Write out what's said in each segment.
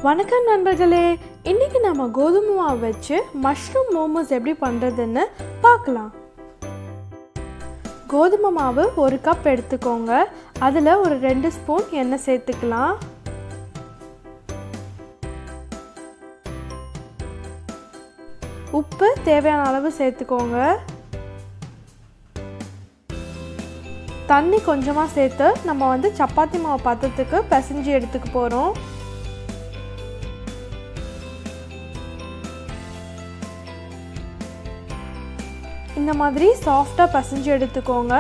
வணக்கம் நண்பர்களே, இன்றைக்கி நம்ம கோதுமை மாவு வச்சு மஷ்ரூம் மோமோஸ் எப்படி பண்ணுறதுன்னு பார்க்கலாம். கோதுமை மாவு 1 கப் எடுத்துக்கோங்க. அதில் ஒரு 2 ஸ்பூன் எண்ணெய் சேர்த்துக்கலாம். உப்பு தேவையான அளவு சேர்த்துக்கோங்க. தண்ணி கொஞ்சமாக சேர்த்து நம்ம சப்பாத்தி மாவு பதத்துக்கு பிசைஞ்சு எடுத்துக்க போகிறோம். இந்த மாதிரி சாஃப்டாக பிசைஞ்சு எடுத்துக்கோங்க.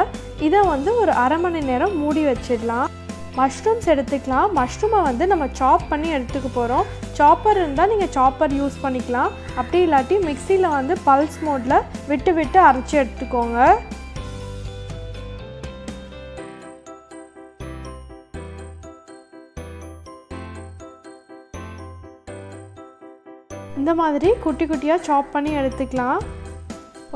இதை ஒரு அரை மணி நேரம் மூடி வச்சிடலாம். மஷ்ரூம்ஸ் எடுத்துக்கலாம். மஷ்ரூமை நம்ம சாப் பண்ணி எடுத்துக்க போகிறோம். சாப்பர் இருந்தால் நீங்கள் சாப்பர் யூஸ் பண்ணிக்கலாம். அப்படி இல்லாட்டி மிக்சியில் பல்ஸ் மோடில் விட்டு விட்டு அரைச்சி எடுத்துக்கோங்க. இந்த மாதிரி குட்டி குட்டியாக சாப் பண்ணி எடுத்துக்கலாம்.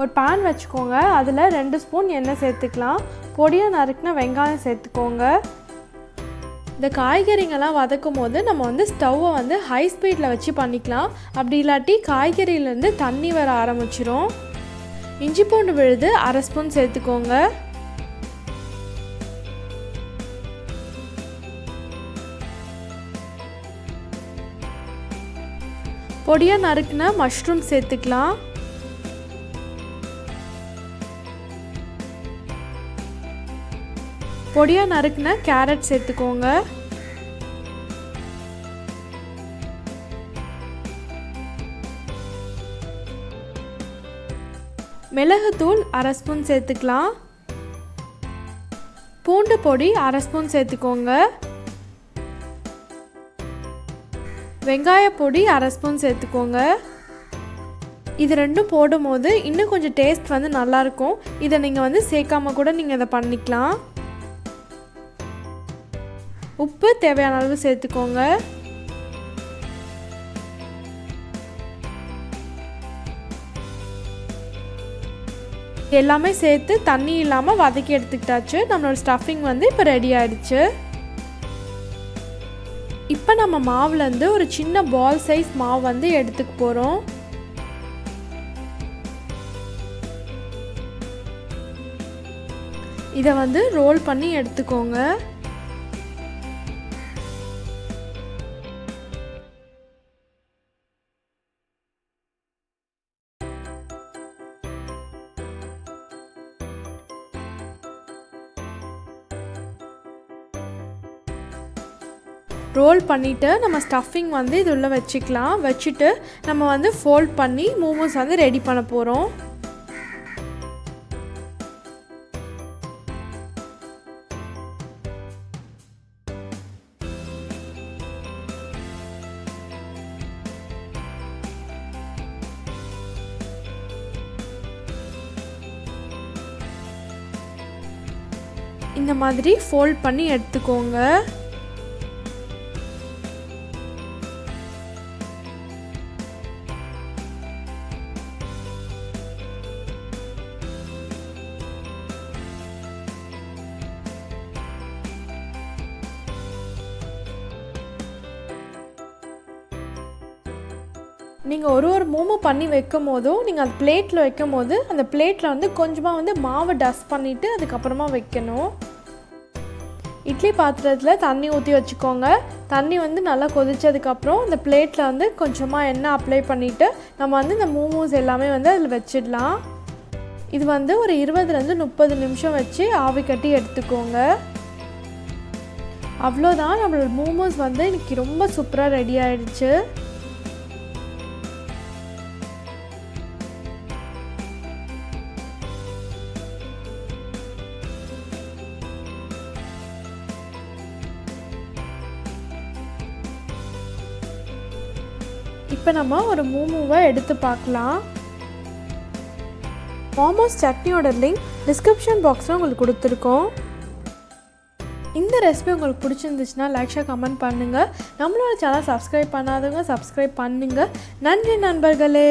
ஒரு பேன் வச்சுக்கோங்க. அதில் 2 ஸ்பூன் எண்ணெய் சேர்த்துக்கலாம். பொடியாக நறுக்கின வெங்காயம் சேர்த்துக்கோங்க. இந்த காய்கறிங்கெல்லாம் வதக்கும் போது நம்ம ஸ்டவ்வை ஹை ஸ்பீடில் வச்சு பண்ணிக்கலாம். அப்படி இல்லாட்டி காய்கறியிலேருந்து தண்ணி வர ஆரம்பிச்சிரும். இஞ்சி பூண்டு விழுது அரை ஸ்பூன் சேர்த்துக்கோங்க. பொடியாக நறுக்கின மஷ்ரூம் சேர்த்துக்கலாம். பொடியாக நறுக்கின கேரட் சேர்த்துக்கோங்க. மிளகுத்தூள் அரை ஸ்பூன் சேர்த்துக்கலாம். பூண்டு பொடி அரை ஸ்பூன் சேர்த்துக்கோங்க. வெங்காய பொடி அரை ஸ்பூன் சேர்த்துக்கோங்க. இது ரெண்டும் போடும் போது இன்னும் கொஞ்சம் டேஸ்ட் நல்லாயிருக்கும். இதை நீங்கள் சேர்க்காம கூட நீங்கள் இதை பண்ணிக்கலாம். உப்பு தேவையான அளவு சேர்த்துக்கோங்க. எல்லாமே சேர்த்து தண்ணி இல்லாமல் வதக்கி எடுத்துக்கிட்டாச்சு. நம்மளோட ஸ்டஃபிங் இப்போ ரெடி ஆயிடுச்சு. இப்போ நம்ம மாவுலேருந்து ஒரு சின்ன பால் சைஸ் மாவு எடுத்துக்க போகிறோம். இதை ரோல் பண்ணி எடுத்துக்கோங்க. ரோல் பண்ணிவிட்டு நம்ம ஸ்டஃபிங் இது உள்ள வச்சுக்கலாம். வச்சுட்டு நம்ம ஃபோல்ட் பண்ணி மோமோஸ் ரெடி பண்ண போகிறோம். இந்த மாதிரி ஃபோல்ட் பண்ணி எடுத்துக்கோங்க. நீங்கள் ஒரு மோமோ பண்ணி வைக்கும் போதும் நீங்கள் அது பிளேட்டில் வைக்கும் போது அந்த பிளேட்டில் கொஞ்சமாக மாவை டஸ்ட் பண்ணிவிட்டு அதுக்கப்புறமா வைக்கணும். இட்லி பாத்திரத்தில் தண்ணி ஊற்றி வச்சுக்கோங்க. தண்ணி நல்லா கொதிச்சதுக்கப்புறம் இந்த பிளேட்டில் கொஞ்சமாக எண்ணெய் அப்ளை பண்ணிவிட்டு நம்ம இந்த மோமோஸ் எல்லாமே அதில் வச்சிடலாம். இது ஒரு 20லேருந்து 30 நிமிஷம் வச்சு ஆவி கட்டி எடுத்துக்கோங்க. அவ்வளோதான், நம்மளோட மோமோஸ் இன்றைக்கி ரொம்ப சூப்பராக ரெடி ஆகிடுச்சு. இப்போ நம்ம ஒரு மோமோவை எடுத்து பார்க்கலாம். மோமோஸ் சட்னியோட லிங்க் டிஸ்கிரிப்ஷன் பாக்ஸில் உங்களுக்கு கொடுத்துருக்கோம். இந்த ரெசிபி உங்களுக்கு பிடிச்சிருந்துச்சுன்னா லைக் ஷேர் கமெண்ட் பண்ணுங்கள். நம்மளோட சேனல் சப்ஸ்கிரைப் பண்ணாதவங்க சப்ஸ்கிரைப் பண்ணுங்கள். நன்றி நண்பர்களே.